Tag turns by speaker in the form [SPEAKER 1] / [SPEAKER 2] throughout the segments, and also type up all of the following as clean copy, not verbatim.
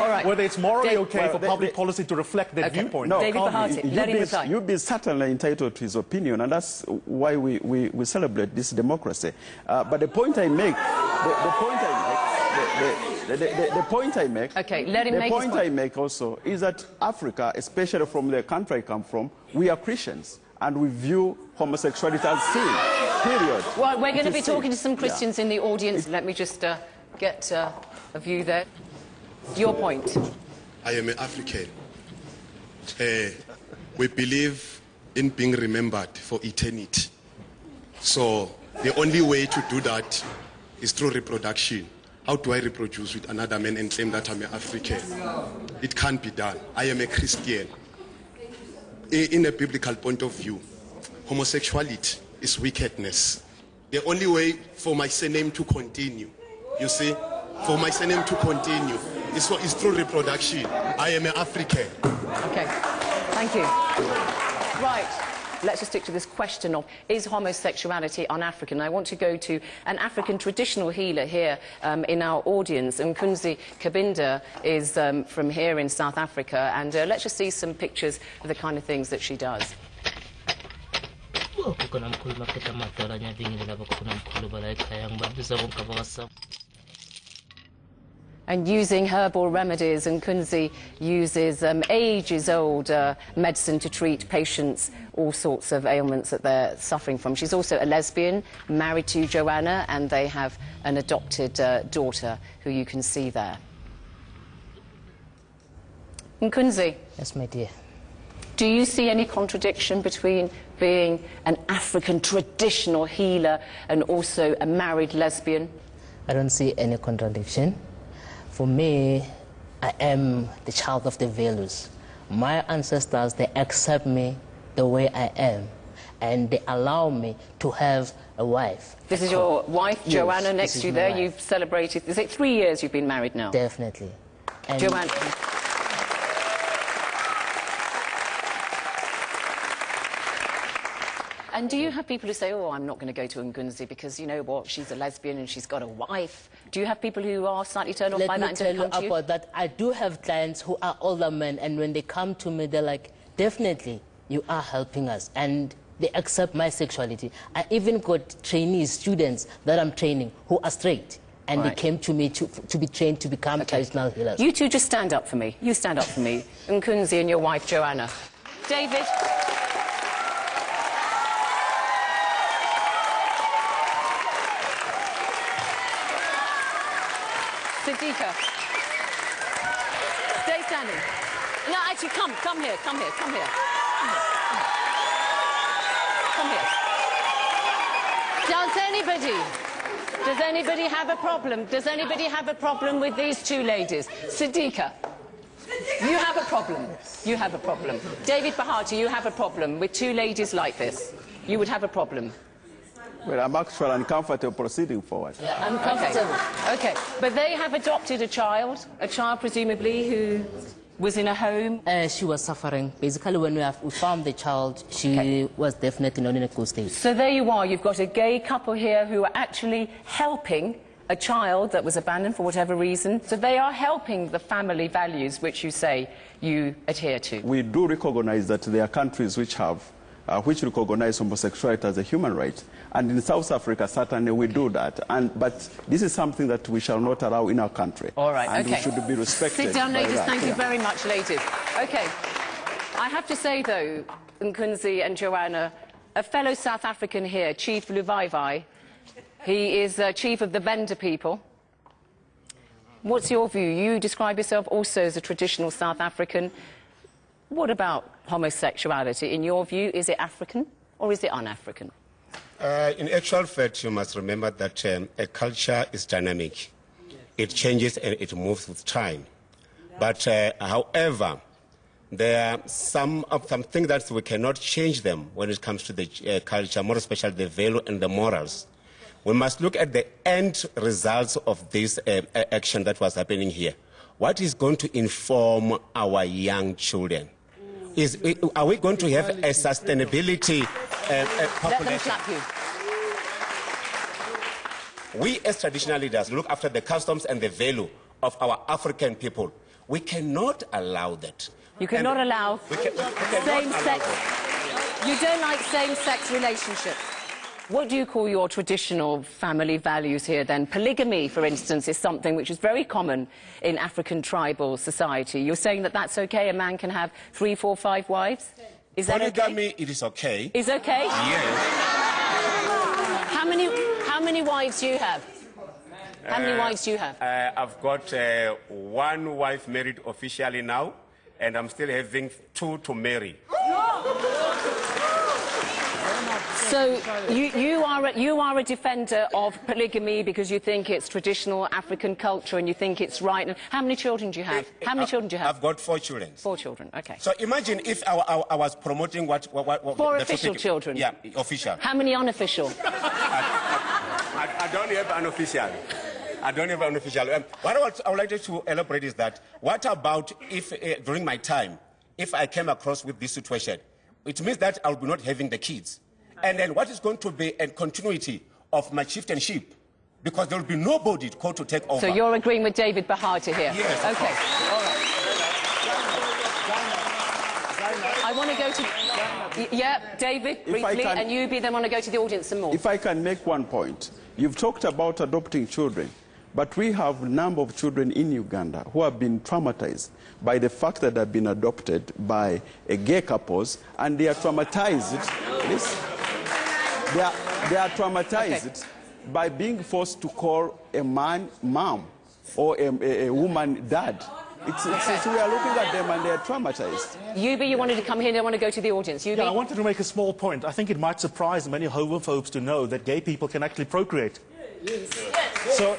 [SPEAKER 1] All right.
[SPEAKER 2] whether it's morally okay for public policy to reflect their viewpoint.
[SPEAKER 3] No,
[SPEAKER 1] David Bahati, let him reply.
[SPEAKER 3] You'd be certainly entitled to his opinion, and that's why we celebrate this democracy. But the point I make, the point I make,
[SPEAKER 1] okay, let him
[SPEAKER 3] the
[SPEAKER 1] make
[SPEAKER 3] point I make also is that Africa, especially from the country I come from, we are Christians, and we view homosexuality as sin. Period.
[SPEAKER 1] Well, we're going to be talking to some Christians in the audience. Let me just get a view there. Your point.
[SPEAKER 4] I am an African. We believe in being remembered for eternity. So the only way to do that is through reproduction. How do I reproduce with another man and claim that I'm an African? It can't be done. I am a Christian. In a biblical point of view, homosexuality is wickedness. The only way for my surname to continue, you see, for my surname to continue, is through reproduction. I am an African.
[SPEAKER 1] Okay, thank you. Right, let's just stick to this question of, is homosexuality un-African? I want to go to an African traditional healer here in our audience. Nkunzi Kabinda is from here in South Africa, and let's just see some pictures of the kind of things that she does. And using herbal remedies, Nkunzi uses ages-old medicine to treat patients all sorts of ailments that they're suffering from. She's also a lesbian, married to Joanna, and they have an adopted daughter who you can see there. Nkunzi.
[SPEAKER 5] Yes, my dear.
[SPEAKER 1] Do you see any contradiction between being an African traditional healer and also a married lesbian?
[SPEAKER 5] I don't see any contradiction. For me, I am the child of the values. My ancestors, they accept me the way I am, and they allow me to have a wife.
[SPEAKER 1] This is your wife,
[SPEAKER 5] Yes,
[SPEAKER 1] Joanna, next to you there. You've celebrated, is it 3 years you've been married now?
[SPEAKER 5] Definitely. And
[SPEAKER 1] Joanna. And do you have people who say, oh, I'm not going to go to Nkunzi because, you know what, she's a lesbian and she's got a wife? Do you have people who are slightly turned off by that and don't come to you?
[SPEAKER 5] Let me tell you about that. I do have clients who are older men, and when they come to me, they're like, definitely, you are helping us. And they accept my sexuality. I even got trainees, students that I'm training who are straight. And they came to me to be trained to become traditional healers.
[SPEAKER 1] You two just stand up for me. You stand up for me. Nkunzi and your wife, Joanna. David. Siddiqa. Stay standing. No, actually, come here. Come here. Does anybody have a problem? Does anybody have a problem with these two ladies? Siddiqa, you have a problem. You have a problem. David Bahati, you have a problem with two ladies like this. You would have a problem.
[SPEAKER 3] Well, I'm actually uncomfortable proceeding forward.
[SPEAKER 5] Yeah, uncomfortable.
[SPEAKER 1] Okay, but they have adopted a child presumably who was in a home.
[SPEAKER 5] She was suffering. Basically, when we found the child, she was definitely not in a good state.
[SPEAKER 1] So there you are. You've got a gay couple here who are actually helping a child that was abandoned for whatever reason. So they are helping the family values which you say you adhere to.
[SPEAKER 3] We do recognize that there are countries which recognize homosexuality as a human right. And in South Africa, certainly we do that. But this is something that we shall not allow in our country.
[SPEAKER 1] All right,
[SPEAKER 3] and we should be respected.
[SPEAKER 1] Sit down, ladies.
[SPEAKER 3] That.
[SPEAKER 1] Thank you very much, ladies. Okay. I have to say, though, Nkunzi and Joanna, a fellow South African here, Chief Luvaivai, he is chief of the Venda people. What's your view? You describe yourself also as a traditional South African. What about homosexuality? In your view, is it African or is it un-African?
[SPEAKER 4] In actual fact, you must remember that a culture is dynamic. It changes and it moves with time. But, however, there are some things that we cannot change them when it comes to the culture, more especially the value and the morals. We must look at the end results of this action that was happening here. What is going to inform our young children? Are we going to have a sustainability population?
[SPEAKER 1] Let them slap you.
[SPEAKER 4] We as traditional leaders look after the customs and the value of our African people. We cannot allow that.
[SPEAKER 1] You cannot allow same-sex... You don't like same-sex relationships. What do you call your traditional family values here, then? Polygamy, for instance, is something which is very common in African tribal society. You're saying that that's okay? A man can have 3, 4, 5 wives? Is that okay?
[SPEAKER 4] Polygamy, it is okay.
[SPEAKER 1] Is okay?
[SPEAKER 4] Yes.
[SPEAKER 1] How many wives do you have? How many wives do you have?
[SPEAKER 4] I've got 1 wife married officially now, and I'm still having 2 to marry.
[SPEAKER 1] So you are a defender of polygamy because you think it's traditional African culture and you think it's right. And how many children do you have? How many children do you have?
[SPEAKER 4] I've got 4 children.
[SPEAKER 1] 4 children, okay.
[SPEAKER 4] So imagine if I was promoting what
[SPEAKER 1] 4 official children?
[SPEAKER 4] Yeah, official.
[SPEAKER 1] How many unofficial?
[SPEAKER 4] I don't have an official. I don't have an official. What I would like to elaborate is that, what about if, during my time, if I came across with this situation, it means that I will be not having the kids. And then what is going to be a continuity of my chieftainship? Because there will be nobody called to take over.
[SPEAKER 1] So you're agreeing with David Bahati here?
[SPEAKER 4] Yes.
[SPEAKER 1] Okay, all right. I want to go to... Yeah, David, briefly, and you then want to go to the audience some more.
[SPEAKER 3] If I can make one point. You've talked about adopting children, but we have a number of children in Uganda who have been traumatized by the fact that they've been adopted by gay couples, and they are traumatized. They are traumatized by being forced to call a man mom or a woman dad. We are looking at them and they are traumatized.
[SPEAKER 1] You wanted to come here and I want to go to the audience.
[SPEAKER 2] Yeah, I wanted to make a small point. I think it might surprise many homophobes to know that gay people can actually procreate. Yes. So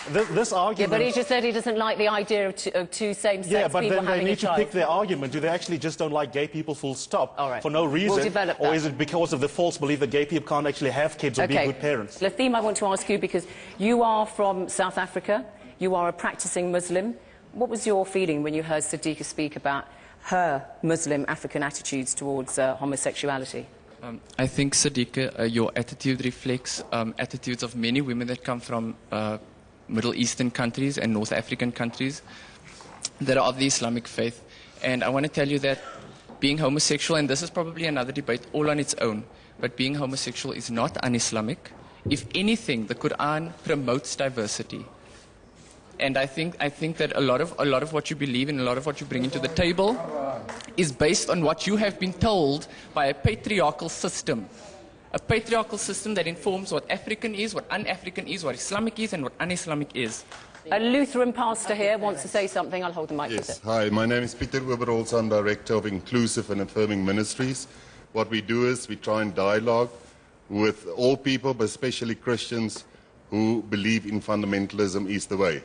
[SPEAKER 2] this argument...
[SPEAKER 1] Yeah, but he just said he doesn't like the idea of 2 same-sex people having a child.
[SPEAKER 2] Yeah, but then they need to pick their argument. Do they actually just don't like gay people full stop for no reason?
[SPEAKER 1] We'll develop that.
[SPEAKER 2] Or is it because of the false belief that gay people can't actually have kids or be good parents?
[SPEAKER 1] The theme I want to ask you, because you are from South Africa, you are a practicing Muslim. What was your feeling when you heard Sadiqa speak about her Muslim African attitudes towards homosexuality?
[SPEAKER 6] I think, Sadiqa, your attitude reflects attitudes of many women that come from Middle Eastern countries and North African countries that are of the Islamic faith. And I want to tell you that being homosexual, and this is probably another debate all on its own, but being homosexual is not un-Islamic. If anything, the Quran promotes diversity. And I think that a lot of what you believe and a lot of what you bring into the table is based on what you have been told by a patriarchal system. A patriarchal system that informs what African is, what un-African is, what Islamic is, and what un-Islamic is.
[SPEAKER 1] A Lutheran pastor here wants to say something. I'll hold the mic.
[SPEAKER 7] Yes, hi, my name is Peter Oberholz. I'm Director of Inclusive and Affirming Ministries. What we do is we try and dialogue with all people, but especially Christians who believe in fundamentalism is the way.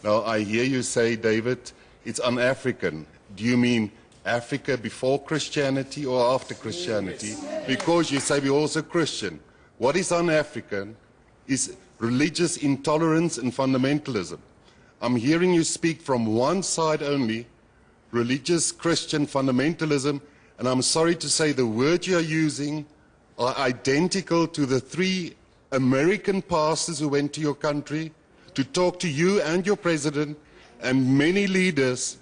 [SPEAKER 7] Now, I hear you say, David, it's un-African. Do you mean Africa before Christianity or after Christianity? Because you say we're also Christian. What is un-African is religious intolerance and fundamentalism. I'm hearing you speak from one side only, religious Christian fundamentalism, and I'm sorry to say the words you're using are identical to the 3 American pastors who went to your country to talk to you and your president and many leaders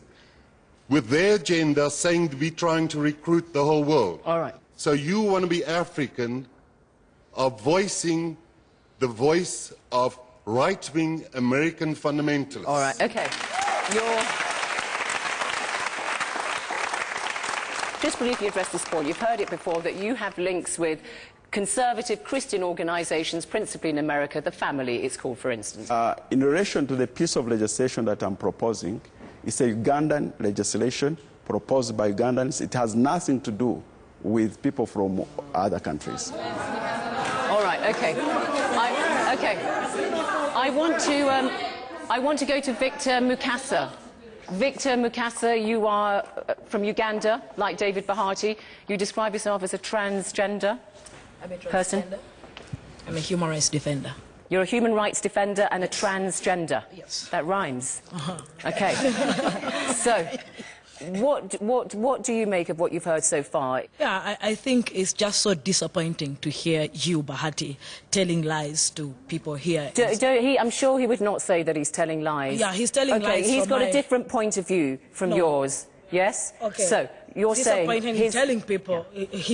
[SPEAKER 7] with their agenda saying we're trying to recruit the whole world.
[SPEAKER 1] All right.
[SPEAKER 7] So you want to be African, are voicing the voice of right-wing American fundamentalists.
[SPEAKER 1] All right, okay. Just briefly address this point. You've heard it before that you have links with conservative Christian organisations, principally in America, the Family, it's called, for instance.
[SPEAKER 3] In relation to the piece of legislation that I'm proposing, it's a Ugandan legislation proposed by Ugandans. It has nothing to do with people from other countries.
[SPEAKER 1] All right, okay. I want to go to Victor Mukasa. Victor Mukasa, you are from Uganda, like David Bahati. You describe yourself as a transgender person.
[SPEAKER 8] I'm a human rights defender.
[SPEAKER 1] You're a human rights defender and a transgender.
[SPEAKER 8] Yes.
[SPEAKER 1] That rhymes. Okay. So, What do you make of what you've heard so far?
[SPEAKER 8] Yeah, I think it's just so disappointing to hear you, Bahati, telling lies to people here.
[SPEAKER 1] I'm sure he would not say that he's telling lies.
[SPEAKER 8] Yeah, he's telling lies.
[SPEAKER 1] Okay, he's got a different point of view from yours. Yes?
[SPEAKER 8] Okay.
[SPEAKER 1] So, you're saying...
[SPEAKER 8] Him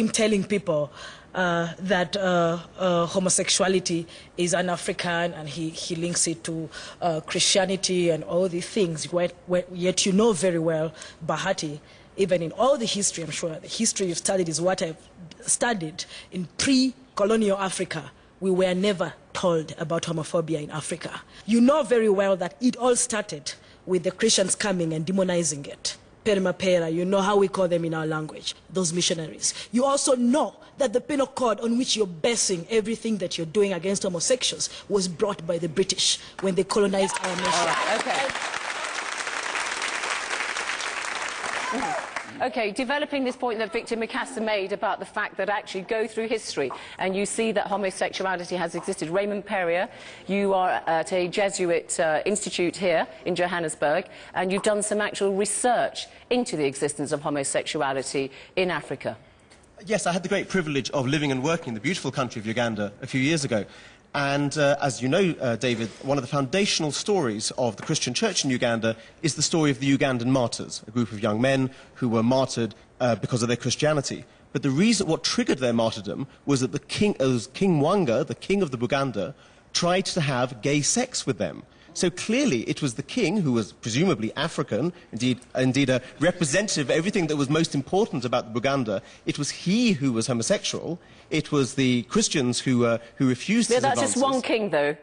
[SPEAKER 8] telling people that homosexuality is un-African, and he links it to Christianity and all these things, yet you know very well, Bahati, even in all the history, I'm sure the history you've studied is what I've studied, in pre-colonial Africa, we were never told about homophobia in Africa. You know very well that it all started with the Christians coming and demonizing it. Perimapera, you know how we call them in our language, those missionaries. You also know that the penal code on which you're basing everything that you're doing against homosexuals was brought by the British when they colonized our nation.
[SPEAKER 1] All right, okay. Okay, developing this point that Victor Mikasa made about the fact that actually go through history and you see that homosexuality has existed. Raymond Perrier, you are at a Jesuit institute here in Johannesburg, and you've done some actual research into the existence of homosexuality in Africa.
[SPEAKER 9] Yes, I had the great privilege of living and working in the beautiful country of Uganda a few years ago. And as you know, David, one of the foundational stories of the Christian church in Uganda is the story of the Ugandan martyrs, a group of young men who were martyred because of their Christianity. But the reason, what triggered their martyrdom was that King Mwanga, the king of the Buganda, tried to have gay sex with them. So clearly it was the king, who was presumably African, indeed a representative of everything that was most important about the Buganda. It was he who was homosexual. It was the Christians who refused his advances.
[SPEAKER 1] That's just one king, though.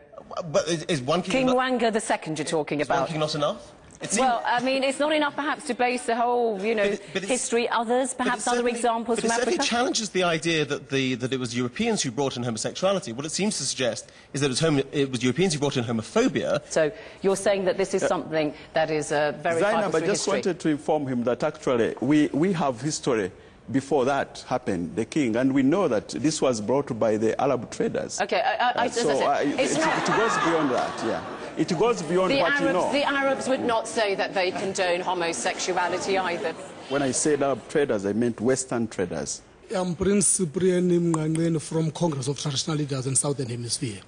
[SPEAKER 9] But is one king...
[SPEAKER 1] King Mwanga II you're talking about.
[SPEAKER 9] Is one king not enough?
[SPEAKER 1] Well, I mean, it's not enough perhaps to base the whole, you know, history, others, perhaps other examples from Africa.
[SPEAKER 9] But it certainly challenges the idea that it was Europeans who brought in homosexuality. What it seems to suggest is that it was Europeans who brought in homophobia. So
[SPEAKER 1] you're saying that this is something that is very
[SPEAKER 3] Zainab, I just wanted to inform him that actually we have history before that happened, the king, and we know that this was brought by the Arab traders.
[SPEAKER 1] Okay,
[SPEAKER 3] it goes beyond that, yeah. It goes beyond what you know.
[SPEAKER 1] The Arabs would not say that they condone homosexuality either.
[SPEAKER 3] When I said Arab traders, I meant Western traders.
[SPEAKER 10] I'm Prince Cyprian Mngangeni from Congress of Traditional Leaders in Southern Hemisphere.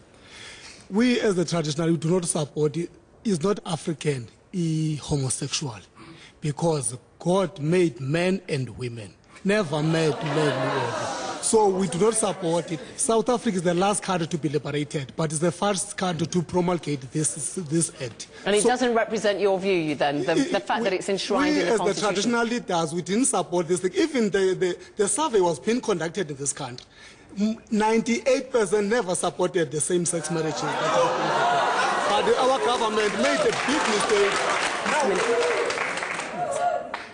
[SPEAKER 10] We as the traditional, we do not support it. It's not African, homosexual, because God made men and women, never made men and women. So we do not support it. South Africa is the last country to be liberated, but it's the first country to promulgate this act.
[SPEAKER 1] And it doesn't represent your view, then, the fact that it's enshrined in the Constitution?
[SPEAKER 10] As the traditional leaders, we didn't support this thing. Even the survey was being conducted in this country. 98% never supported the same-sex marriages. But our government made a big mistake.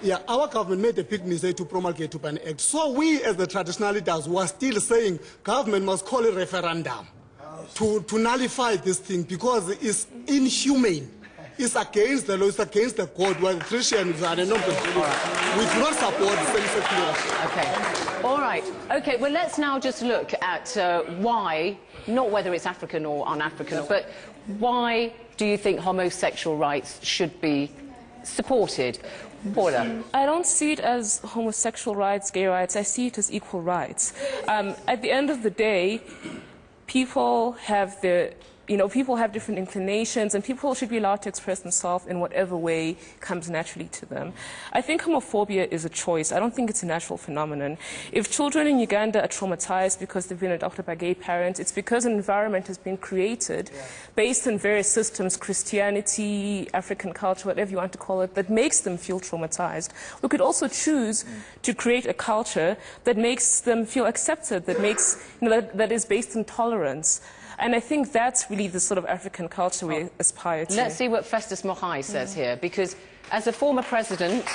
[SPEAKER 10] Yeah, our government made a big mistake to promulgate an act. So we, as the traditional leaders, were still saying government must call a referendum to nullify this thing, because it's inhumane. It's against the law, it's against the code, where the Christians are the non-Christians. We do not support same-sex marriage.
[SPEAKER 1] Okay. All right. Okay, well, let's now just look at why, not whether it's African or un-African, but why do you think homosexual rights should be supported? Paula.
[SPEAKER 11] I don't see it as homosexual rights, gay rights. I see it as equal rights. At the end of the day, people have people have different inclinations, and people should be allowed to express themselves in whatever way comes naturally to them. I think homophobia is a choice. I don't think it's a natural phenomenon. If children in Uganda are traumatized because they've been adopted by gay parents, it's because an environment has been created based on various systems, Christianity, African culture, whatever you want to call it, that makes them feel traumatized. We could also choose to create a culture that makes them feel accepted, that makes, that is based on tolerance. And I think that's really the sort of African culture we aspire to.
[SPEAKER 1] Let's see what Festus Mohai says here, because as a former president...